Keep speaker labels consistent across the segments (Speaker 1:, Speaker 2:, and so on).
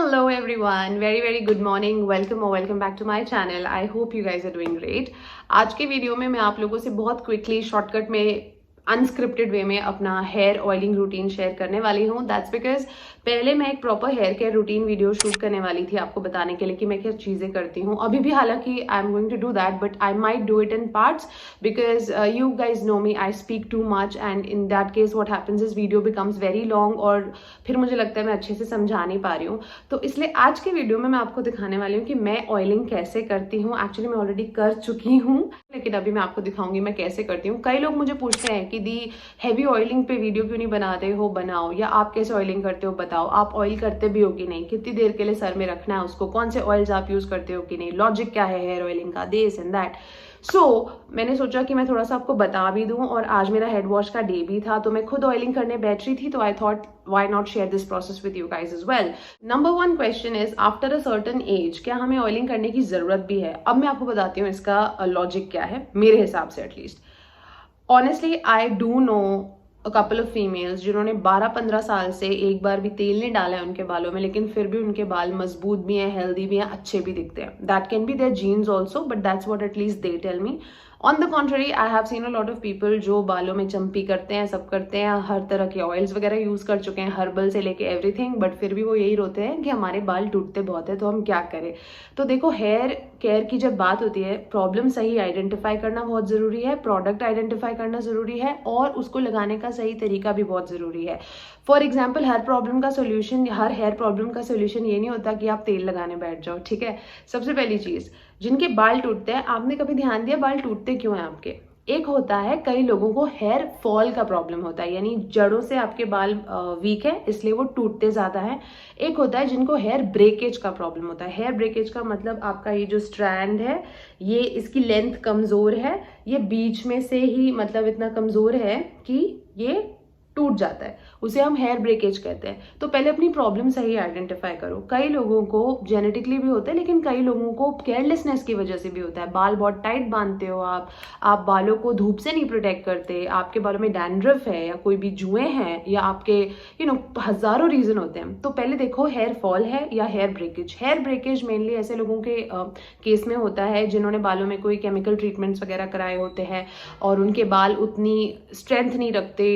Speaker 1: Hello everyone, very good morning, welcome back to my channel. I hope you guys are doing great. आज के video में मैं आप लोगों से बहुत क्विकली शॉर्टकट में अनस्क्रिप्टेड वे में अपना हेयर ऑयलिंग रूटीन शेयर करने वाली हूँ. दैट्स बिकॉज पहले मैं एक proper hair care routine video shoot करने वाली थी आपको बताने के लिए कि मैं क्या चीज़ें करती हूँ. अभी भी हालांकि I am going to do that but I might do it in parts because you guys know me, I speak too much and in that case what happens is video becomes very long और फिर मुझे लगता है मैं अच्छे से समझा नहीं पा रही हूँ. तो इसलिए आज के वीडियो में मैं आपको दिखाने वाली हूँ कि मैं ऑयलिंग कैसे करती हूँ. एक्चुअली मैं ऑलरेडी कर चुकी हूँ लेकिन अभी मैं आपको दिखाऊंगी मैं कैसे करती हूँ. कई लोग मुझे पूछते हैं कि दी हैवी ऑयलिंग पे वीडियो क्यों नहीं बनाते हो, बनाओ, या आप कैसे ऑयलिंग करते हो बताओ, आप ऑयल करते भी हो कि नहीं, कितनी देर के लिए सर में रखना है उसको, कौन से ऑयल्स आप यूज करते हो कि नहीं, लॉजिक क्या है हेयर ऑयलिंग का, दिस एंड दैट. सो मैंने सोचा कि मैं थोड़ा सा आपको बता भी दूं. और आज मेरा हेड वॉश का डे भी था तो मैं खुद ऑयलिंग करने बैठ रही थी तो I thought why not share this process with you guys as well. Number one question is after a certain age क्या हमें ऑयलिंग करने की जरूरत भी है. अब मैं आपको बताती हूँ इसका लॉजिक क्या है मेरे हिसाब से at least. Honestly I do know a couple of females जिन्होंने 12-15 साल से एक बार भी तेल नहीं डाला है उनके बालों में लेकिन फिर भी उनके बाल मजबूत भी हैं, हेल्दी भी हैं, अच्छे भी दिखते हैं. That can be their genes also but that's what at least they tell me. On the contrary I have seen a lot of people जो बालों में चंपी करते हैं, सब करते हैं, हर तरह के ऑयल्स वगैरह यूज कर चुके हैं, हर्बल से लेके एवरीथिंग, बट फिर भी वो यही रोते हैं कि हमारे बाल टूटते बहुत है तो हम क्या करें. तो देखो हेयर केयर की जब बात होती है प्रॉब्लम सही आइडेंटिफाई करना बहुत जरूरी है, प्रोडक्ट आइडेंटिफाई करना जरूरी है और उसको लगाने का सही तरीका भी बहुत जरूरी है. फॉर एग्जाम्पल हर हेयर प्रॉब्लम का सोल्यूशन ये नहीं होता कि आप तेल लगाने बैठ जाओ. ठीक है, सबसे पहली चीज जिनके बाल टूटते हैं, आपने कभी ध्यान दिया बाल टूटते क्यों हैं आपके. एक होता है कई लोगों को हेयर फॉल का प्रॉब्लम होता है, यानी जड़ों से आपके बाल वीक है इसलिए वो टूटते ज्यादा है. एक होता है जिनको हेयर ब्रेकेज का प्रॉब्लम होता है. हेयर ब्रेकेज का मतलब आपका ये जो स्ट्रैंड है ये इसकी लेंथ कमजोर है, ये बीच में से ही मतलब इतना कमजोर है कि ये टूट जाता है, उसे हम हेयर ब्रेकेज कहते हैं. तो पहले अपनी प्रॉब्लम सही आइडेंटिफाई करो. कई लोगों को जेनेटिकली भी होता है लेकिन कई लोगों को केयरलेसनेस की वजह से भी होता है. बाल बहुत टाइट बांधते हो आप बालों को धूप से नहीं प्रोटेक्ट करते, आपके बालों में डैंड्रफ है या कोई भी जुएं हैं या आपके हजारों रीजन होते हैं. तो पहले देखो हेयर फॉल है या hair breakage. Hair breakage mainly ऐसे लोगों के केस में होता है जिन्होंने बालों में कोई केमिकल ट्रीटमेंट्स वगैरह कराए होते हैं और उनके बाल उतनी स्ट्रेंथ नहीं रखते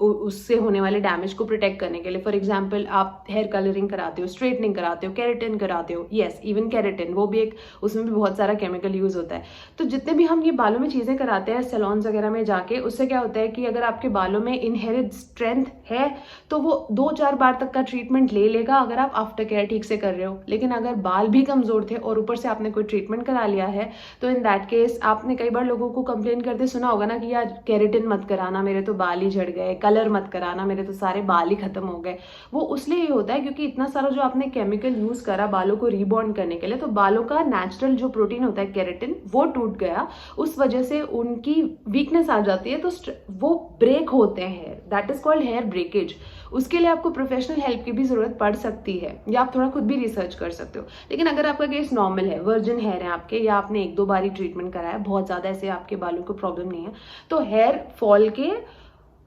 Speaker 1: उससे होने वाले डैमेज को प्रोटेक्ट करने के लिए. फॉर एग्जाम्पल आप हेयर कलरिंग कराते हो, स्ट्रेटनिंग कराते हो, केराटिन कराते हो, यस इवन केराटिन, वो भी उसमें भी बहुत सारा केमिकल यूज होता है. तो जितने भी हम ये बालों में चीजें कराते हैं सैलून्स वगैरह में जाके, उससे क्या होता है कि अगर आपके बालों में इनहेरिट स्ट्रेंथ है तो वो 2-4 बार तक का ट्रीटमेंट ले लेगा अगर आप आफ्टर केयर ठीक से कर रहे हो. लेकिन अगर बाल भी कमजोर थे और ऊपर से आपने कोई ट्रीटमेंट करा लिया है तो इन दैट केस आपने कई बार लोगों को कंप्लेन करते सुना होगा ना कि यार केराटिन मत कराना, मेरे तो बाल ही झड़ गए, कलर मत कराना, मेरे तो सारे बाल ही खत्म हो गए. वो उसलिए ही होता है क्योंकि इतना सारा जो आपने केमिकल यूज करा बालों को रीबॉन्ड करने के लिए, तो बालों का नेचुरल जो प्रोटीन होता है केराटिन वो टूट गया, उस वजह से उनकी वीकनेस आ जाती है तो वो ब्रेक होते हैं. That is called hair breakage. उसके लिए आपको प्रोफेशनल हेल्प की भी जरूरत पड़ सकती है या आप थोड़ा खुद भी रिसर्च कर सकते हो. लेकिन अगर आपका केस नॉर्मल है, वर्जिन हेयर है आपके, या आपने 1-2 बार ही ट्रीटमेंट कराया, बहुत ज्यादा ऐसे आपके बालों को प्रॉब्लम नहीं है, तो हेयर फॉल के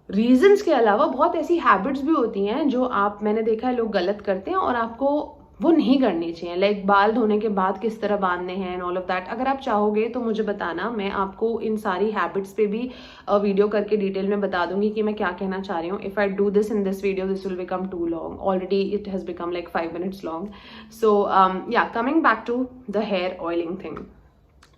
Speaker 1: रीजंस के अलावा बहुत ऐसी हैबिट्स भी होती हैं जो मैंने देखा है लोग गलत करते हैं और आपको वो नहीं करनी चाहिए. लाइक बाल धोने के बाद किस तरह बांधने हैं एंड ऑल ऑफ दैट. अगर आप चाहोगे तो मुझे बताना, मैं आपको इन सारी हैबिट्स पे भी वीडियो करके डिटेल में बता दूंगी कि मैं क्या कहना चाह रही हूँ. If I do this in this video this will become too long. Already it has become like 5 minutes long. So yeah coming back to the hair oiling thing.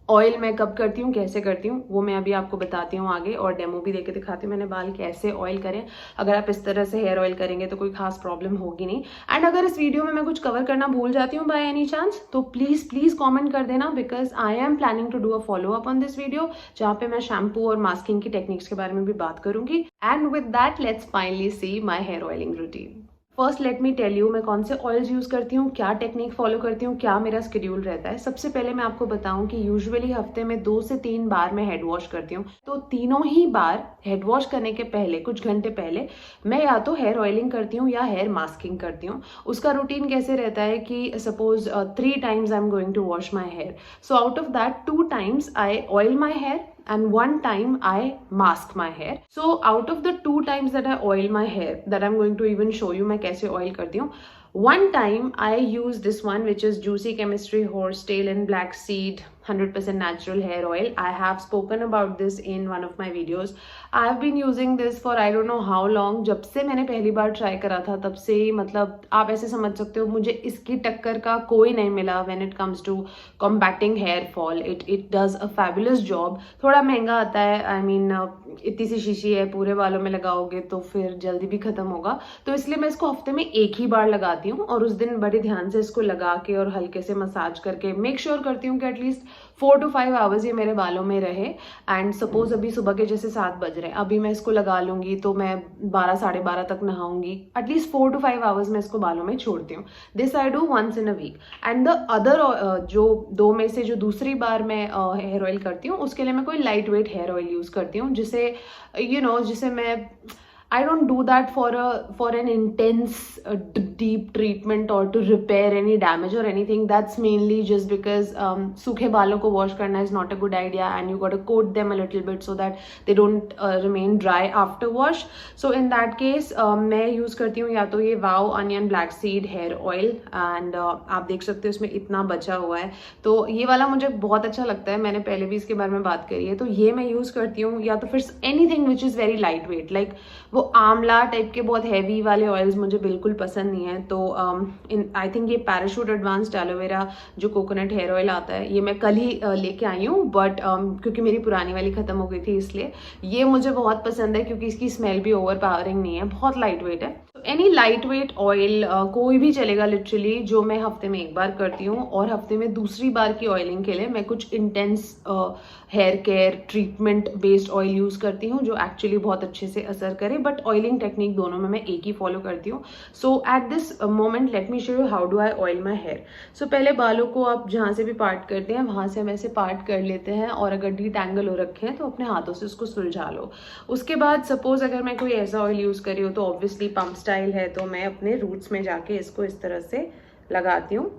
Speaker 1: Oil मैं कब करती हूँ, कैसे करती हूँ, वो मैं अभी आपको बताती हूँ आगे और डेमो भी देके दिखाती हूँ मैंने बाल कैसे ऑयल करें. अगर आप इस तरह से हेयर ऑयल करेंगे तो कोई खास प्रॉब्लम होगी नहीं. एंड अगर इस वीडियो में मैं कुछ कवर करना भूल जाती हूँ बाय एनी चांस तो प्लीज कमेंट कर देना because I am planning to do a follow up on this video जहाँ पे मैं शैम्पू और मास्किंग की टेक्निक्स के बारे में भी बात करूंगी. And with that let's finally see my hair oiling routine. First let me tell you मैं कौन से ऑयल्स यूज करती हूँ, क्या टेक्निक फॉलो करती हूँ, क्या मेरा शेड्यूल रहता है. सबसे पहले मैं आपको बताऊं कि यूजुअली हफ्ते में 2 से 3 बार मैं हेड वॉश करती हूँ. तो तीनों ही बार हेड वॉश करने के पहले कुछ घंटे पहले मैं या तो हेयर ऑयलिंग करती हूँ या हेयर मास्किंग करती हूँ. उसका रूटीन कैसे रहता है कि suppose 3 times I am going to wash my hair. So out of that 2 times I oil my hair and 1 time I mask my hair. So out of the 2 times that I oil my hair that I'm going to even show you मैं कैसे oil करती हूँ, One time I used this one, which is Juicy Chemistry Horsetail and Black Seed 100% natural hair oil. I have spoken about this in one of my videos. I have been using this for I don't know how long. जब से मैंने पहली बार try करा था तब से, मतलब आप ऐसे समझ सकते हो मुझे इसकी टक्कर का कोई नहीं मिला when it comes to combating hair fall. It does a fabulous job. थोड़ा महंगा आता है, I mean इतनी सी शीशी है, पूरे बालों में लगाओगे तो फिर जल्दी भी खत्म होगा, तो इसलिए मैं इसको हफ्ते में एक ही बार लगाती हूँ और उस दिन बड़े ध्यान से इसको लगा के और हल्के से मसाज करके मेक श्योर करती हूँ कि एटलीस्ट 4 to 5 आवर्स ये मेरे बालों में रहे. एंड सपोज अभी सुबह के जैसे 7 बज रहे हैं, अभी मैं इसको लगा लूंगी तो मैं 12 साढ़े 12 तक नहाऊंगी. एटलीस्ट 4 to 5 आवर्स मैं इसको बालों में छोड़ती हूँ. This I do once in a week. And the other जो दो में से जो दूसरी बार मैं हेयर ऑयल करती हूँ उसके लिए मैं कोई light weight hair oil use करती हूँ, जिसे जिसे मैं I don't do that for an intense deep treatment or to repair any damage or anything. That's mainly just because सूखे बालों को wash करना is not a good idea and you got to coat them a little bit so that they don't remain dry after wash. So in that case मैं use करती हूँ या तो ये Wow Onion Black Seed Hair Oil and आप देख सकते हो इसमें इतना बचा हुआ है, तो ये वाला मुझे बहुत अच्छा लगता है. मैंने पहले भी इसके बारे में बात करी है, तो ये मैं यूज करती हूँ. या तो फिर anything which is very lightweight, like वो आंवला टाइप के बहुत हैवी वाले ऑयल्स मुझे बिल्कुल पसंद नहीं है. तो आई थिंक ये पैराशूट एडवांस्ड एलोवेरा जो कोकोनट हेयर ऑयल आता है ये मैं कल ही लेके आई हूँ, बट क्योंकि मेरी पुरानी वाली खत्म हो गई थी इसलिए ये मुझे बहुत पसंद है, क्योंकि इसकी स्मेल भी ओवर पावरिंग नहीं है, बहुत लाइट वेट है. एनी लाइट वेट ऑयल कोई भी चलेगा लिटरली, जो मैं हफ्ते में एक बार करती हूँ. और हफ्ते में दूसरी बार की ऑयलिंग के लिए मैं कुछ intense hair care treatment based oil use करती हूँ जो एक्चुअली बहुत अच्छे से असर करे. बट ऑयलिंग टेक्निक दोनों में मैं एक ही फॉलो करती हूँ. So at this moment let me show you how do I oil my hair. So पहले बालों को आप जहाँ से भी पार्ट करते हैं वहां से हम ऐसे पार्ट कर लेते हैं, और अगर डिटैंगल हो रखे हैं तो अपने हाथों से उसको सुलझा लो. उसके बाद सपोज अगर मैं कोई ऐसा ऑयल यूज कर रही हूँ तो ऑब्वियसली पंप स्टाइल है, तो मैं अपने रूट्स में जाके इसको इस तरह से लगाती हूँ.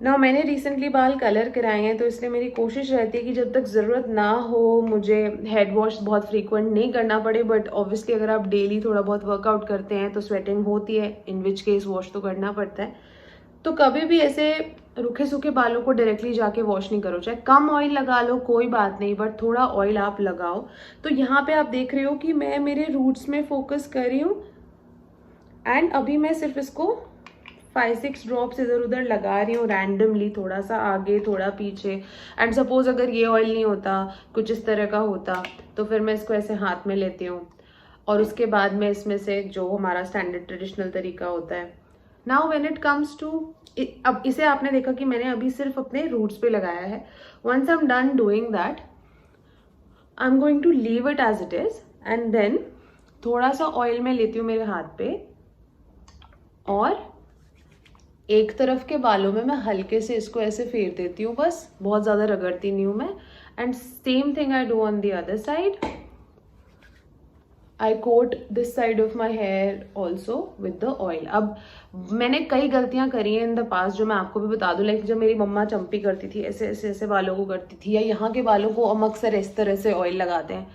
Speaker 1: ना मैंने रिसेंटली बाल कलर कराए हैं, तो इसलिए मेरी कोशिश रहती है कि जब तक ज़रूरत ना हो मुझे हेड वॉश बहुत फ्रीक्वेंट नहीं करना पड़े. बट ऑब्वियसली अगर आप डेली थोड़ा बहुत वर्कआउट करते हैं तो स्वेटिंग होती है, इन विच केस वॉश तो करना पड़ता है. तो कभी भी ऐसे रूखे सूखे बालों को डायरेक्टली जाके वॉश नहीं करो. चाहे कम ऑयल लगा लो कोई बात नहीं, बट थोड़ा ऑयल आप लगाओ. तो यहाँ पे आप देख रहे हो कि मैं मेरे रूट्स में फोकस कर रही हूँ, एंड अभी मैं सिर्फ इसको 5-6 ड्रॉप्स इधर उधर लगा रही हूँ रैंडमली, थोड़ा सा आगे थोड़ा पीछे. एंड सपोज अगर ये ऑयल नहीं होता, कुछ इस तरह का होता, तो फिर मैं इसको ऐसे हाथ में लेती हूँ और उसके बाद मैं इसमें से जो हमारा स्टैंडर्ड ट्रेडिशनल तरीका होता है. Now when it comes to, अब इसे आपने देखा कि मैंने अभी सिर्फ अपने रूट्स पे लगाया है. Once I am done doing that I am going to leave it as it is, and then थोड़ा सा ऑयल मैं लेती हूँ मेरे हाथ पे और एक तरफ के बालों में मैं हल्के से इसको ऐसे फेर देती हूँ, बस बहुत ज़्यादा रगड़ती नहीं हूँ मैं. And same thing I do on the other side. I coat this side of my hair also with the oil. अब मैंने कई गलतियां करी हैं इन द पास्ट जो मैं आपको भी बता दूं. लाइक जब मेरी मम्मा चंपी करती थी, ऐसे ऐसे ऐसे बालों को करती थी, या यहाँ के बालों को हम अक्सर इस तरह से ऑयल लगाते हैं.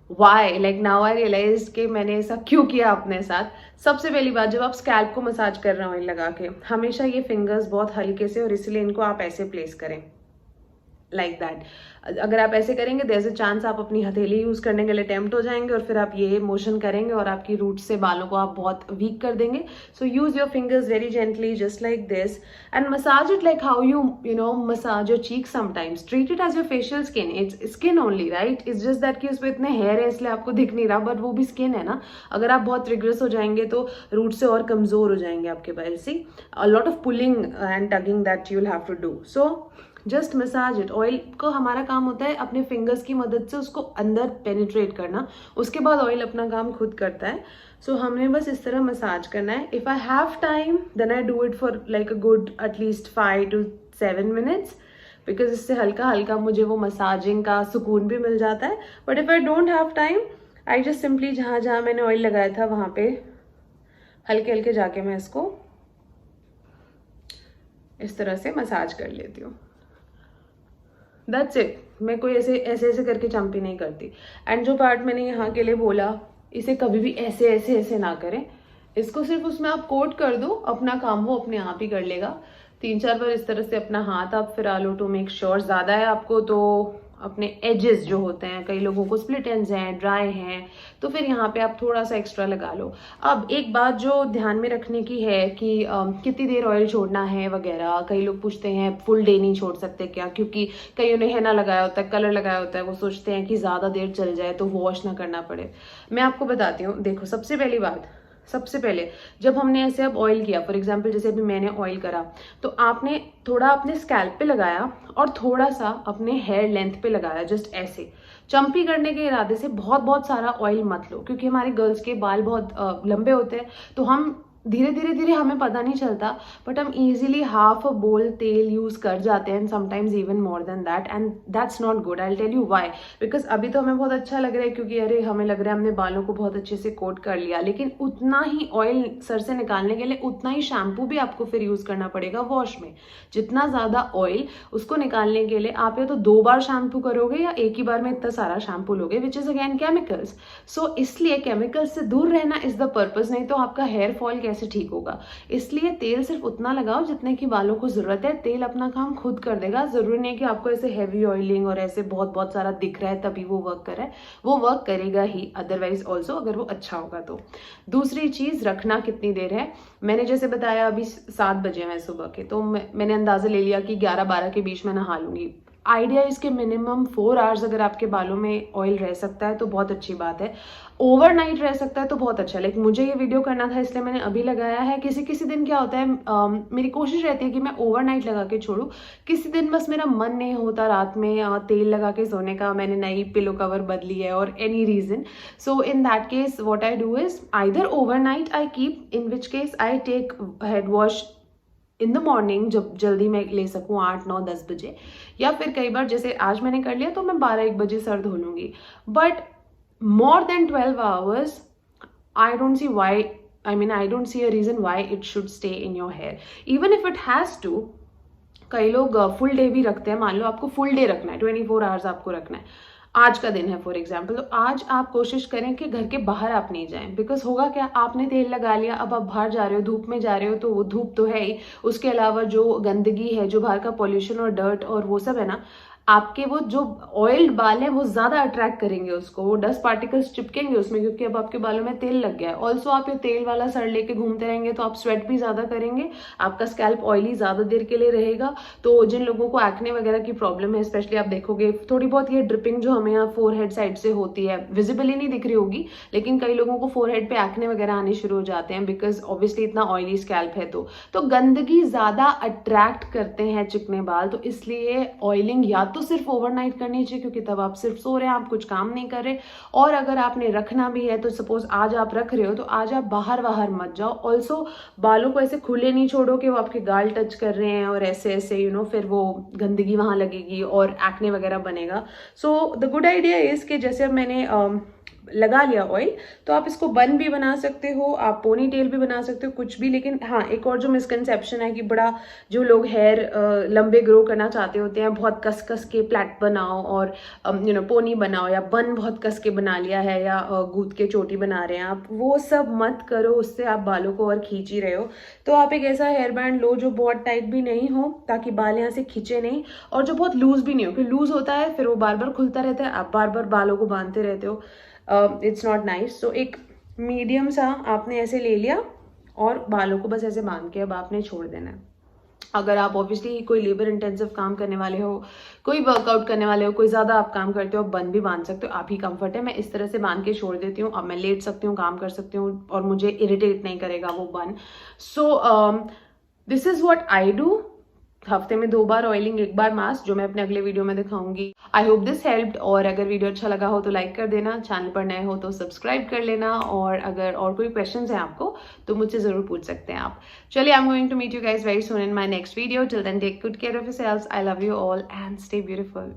Speaker 1: Why, like now I realize कि मैंने ऐसा क्यों किया अपने साथ. सबसे पहली बात, जब आप स्कैल्प को मसाज कर रहे हो ऑयल लगा के, हमेशा ये फिंगर्स बहुत हल्के से, और इसलिए इनको आप ऐसे प्लेस करें लाइक दैट. अगर आप ऐसे करेंगे देयर इज अ चांस आप अपनी हथेली यूज करने के लिए टेम्प्ट हो जाएंगे और फिर आप ये मोशन करेंगे और आपकी रूट से बालों को आप बहुत वीक कर देंगे. So use your fingers very gently just like this and massage it like how you know massage your cheek sometimes. Treat it as your facial skin. It's skin only, right. It's just that कि उस पर इतने hair है इसलिए आपको दिख नहीं रहा, बट वो भी स्किन है ना. अगर आप बहुत रिग्रेस हो जाएंगे तो रूट से और कमजोर हो जाएंगे आपके बाल. See a lot of pulling and tugging that you will have to do. So just massage it. Oil को हमारा काम होता है अपने फिंगर्स की मदद से उसको अंदर पेनिट्रेट करना, उसके बाद ऑयल अपना काम खुद करता है. सो हमने बस इस तरह मसाज करना है. If I have time then I do it for like a good at least 5 to 7 minutes, because इससे हल्का हल्का मुझे वो मसाजिंग का सुकून भी मिल जाता है. But if I don't have time I just simply जहाँ जहाँ मैंने ऑयल लगाया था वहाँ पे हल्के हल्के जाके मैं इसको इस तरह से मसाज कर लेती हूँ. That's it. मैं कोई ऐसे ऐसे करके चंपी नहीं करती. एंड जो पार्ट मैंने यहाँ के लिए बोला, इसे कभी भी ऐसे ऐसे ऐसे ना करें. इसको सिर्फ उसमें आप कोट कर दो, अपना काम वो अपने आप ही कर लेगा। 3-4 बार इस तरह से अपना हाथ आप फिरा लो टू मेक श्योर। ज्यादा है आपको तो अपने एजेस जो होते हैं, कई लोगों को स्प्लिट एंड्स हैं, ड्राई हैं, तो फिर यहाँ पे आप थोड़ा सा एक्स्ट्रा लगा लो। अब एक बात जो ध्यान में रखने की है कि कितनी देर ऑयल छोड़ना है वगैरह। कई लोग पूछते हैं फुल डे नहीं छोड़ सकते क्या, क्योंकि कईयों ने हैना लगाया होता है, कलर लगाया होता है, वो सोचते हैं कि ज्यादा देर चल जाए तो वॉश ना करना पड़े। मैं आपको बताती हूँ, देखो सबसे पहली बात, सबसे पहले जब हमने ऐसे अब ऑयल किया, फॉर एग्जांपल जैसे अभी मैंने ऑयल करा, तो आपने थोड़ा अपने स्कैल्प पे लगाया और थोड़ा सा अपने हेयर लेंथ पे लगाया, जस्ट ऐसे। चंपी करने के इरादे से बहुत बहुत सारा ऑयल मत लो, क्योंकि हमारे गर्ल्स के बाल बहुत लंबे होते हैं, तो हम धीरे धीरे धीरे हमें पता नहीं चलता, बट हम इजीली हाफ अ बोल तेल यूज कर जाते हैं, sometimes even more than that, and that's not good. I tell you why, because अभी तो हमें बहुत अच्छा लग रहा है, क्योंकि अरे हमें लग रहा है हमने बालों को बहुत अच्छे से कोट कर लिया, लेकिन उतना ही ऑयल सर से निकालने के लिए उतना ही शैम्पू भी आपको फिर यूज करना पड़ेगा वॉश में। जितना ज्यादा ऑयल, उसको निकालने के लिए आप या तो 2 बार शैम्पू करोगे या एक ही बार में इतना सारा शैम्पू लोगे, विच इज अगेन केमिकल्स। सो इसलिए केमिकल्स से दूर रहना इज द पर्पज, नहीं तो आपका हेयर फॉल कैसे ठीक होगा। इसलिए तेल सिर्फ उतना लगाओ जितने की बालों को जरूरत है, तेल अपना काम खुद कर देगा। जरूरी नहीं कि आपको ऐसे हैवी ऑयलिंग और ऐसे बहुत बहुत सारा दिख रहा है तभी वो वर्क कर रहा है, वो वर्क करेगा ही अदरवाइज ऑल्सो, अगर वो अच्छा होगा तो। दूसरी चीज, रखना कितनी देर है। मैंने जैसे बताया अभी 7 बजे हैं सुबह के, तो मैंने अंदाजा ले लिया कि 11-12 के बीच में नहा लूंगी। आइडिया इसके मिनिमम 4 आवर्स अगर आपके बालों में ऑयल रह सकता है तो बहुत अच्छी बात है। ओवरनाइट रह सकता है तो बहुत अच्छा है। लाइक मुझे ये वीडियो करना था इसलिए मैंने अभी लगाया है। किसी किसी दिन क्या होता है, मेरी कोशिश रहती है कि मैं ओवरनाइट लगा के छोड़ूं। किसी दिन बस मेरा मन नहीं होता रात में तेल लगा के सोने का, मैंने नई पिलो कवर बदली है और any reason, so in that case what I do is either overnight I keep, in which case I take head wash in the morning, जब जल्दी मैं ले सकूं 8, 9, 10 बजे, या फिर कई बार जैसे आज मैंने कर लिया तो मैं 12-1 बजे सर धो लूंगी। But more than 12 hours, I don't see why, I mean I don't see a reason why it should stay in your hair, even if it has to। कई लोग फुल डे भी रखते हैं, मान लो आपको फुल डे रखना है, 24 hours आपको रखना है, आज का दिन है फॉर एग्जाम्पल, तो आज आप कोशिश करें कि घर के बाहर आप नहीं जाएं। बिकॉज होगा क्या, आपने तेल लगा लिया, अब आप बाहर जा रहे हो, धूप में जा रहे हो, तो वो धूप तो है ही, उसके अलावा जो गंदगी है, जो बाहर का पॉल्यूशन और डर्ट और वो सब है ना, आपके वो जो ऑयल्ड बाल है वो ज्यादा अट्रैक्ट करेंगे उसको, वो डस्ट पार्टिकल्स चिपकेंगे उसमें, क्योंकि अब आपके बालों में तेल लग गया है। ऑल्सो आप ये तेल वाला सर लेके घूमते रहेंगे तो आप स्वेट भी ज्यादा करेंगे, आपका स्कैल्प ऑयली ज्यादा देर के लिए रहेगा। तो जिन लोगों को एक्ने वगैरह की प्रॉब्लम है, स्पेशली आप देखोगे थोड़ी बहुत ये ड्रिपिंग जो हमें यहाँ फोरहेड साइड से होती है, विजिबली नहीं दिख रही होगी, लेकिन कई लोगों को फोरहेड पे एक्ने वगैरह आने शुरू हो जाते हैं, बिकॉज ऑब्वियसली इतना ऑयली स्कैल्प है। तो गंदगी ज्यादा अट्रैक्ट करते हैं चिकने बाल, तो इसलिए ऑयलिंग या तो सिर्फ ओवरनाइट करनी चाहिए, क्योंकि तब आप सिर्फ सो रहे हैं, आप कुछ काम नहीं कर रहे। और अगर आपने रखना भी है तो सपोज आज आप रख रहे हो तो आज आप बाहर मत जाओ। ऑल्सो बालों को ऐसे खुले नहीं छोड़ो कि वो आपके गाल टच कर रहे हैं और ऐसे ऐसे फिर वो गंदगी वहां लगेगी और एक्ने वगैरह बनेगा। So the good idea is कि जैसे अब मैंने लगा लिया ऑयल, तो आप इसको बन भी बना सकते हो, आप पोनी टेल भी बना सकते हो, कुछ भी। लेकिन हाँ, एक और जो मिसकंसेप्शन है कि बड़ा जो लोग हेयर लंबे ग्रो करना चाहते होते हैं, बहुत कस कस के प्लेट बनाओ और पोनी बनाओ, या बन बहुत कस के बना लिया है, या गूंथ के चोटी बना रहे हैं, आप वो सब मत करो, उससे आप बालों को और खींच ही रहे हो। तो आप एक ऐसा हेयर बैंड लो जो बहुत टाइट भी नहीं हो, ताकि बाल यहाँ से खींचे नहीं, और जो बहुत लूज भी नहीं हो, क्योंकि लूज होता है फिर वो बार बार खुलता रहता है, आप बार बार बालों को बांधते रहते हो, इट्स नॉट नाइस। सो एक मीडियम सा आपने ऐसे ले लिया और बालों को बस ऐसे बांध के अब आपने छोड़ देना है। अगर आप ऑब्वियसली कोई लेबर इंटेंसिव काम करने वाले हो, कोई वर्कआउट करने वाले हो, कोई ज्यादा आप काम करते हो, बन भी बांध सकते हो, आप ही कंफर्ट है। मैं इस तरह से बांध के छोड़ देती हूँ, अब मैं लेट सकती हूँ, काम कर सकती हूँ और मुझे इरिटेट नहीं करेगा वो बन। So this is what I do. हफ्ते में 2 बार ऑयलिंग, 1 बार मास्क, जो मैं अपने अगले वीडियो में दिखाऊंगी। आई होप दिस हेल्प्ड, और अगर वीडियो अच्छा लगा हो तो लाइक कर देना, चैनल पर नए हो तो सब्सक्राइब कर लेना, और अगर और कोई क्वेश्चंस हैं आपको तो मुझसे जरूर पूछ सकते हैं आप। चलिए, I am going to meet you guys very soon in my next video. Till then take good care of yourselves. I love you all and stay beautiful.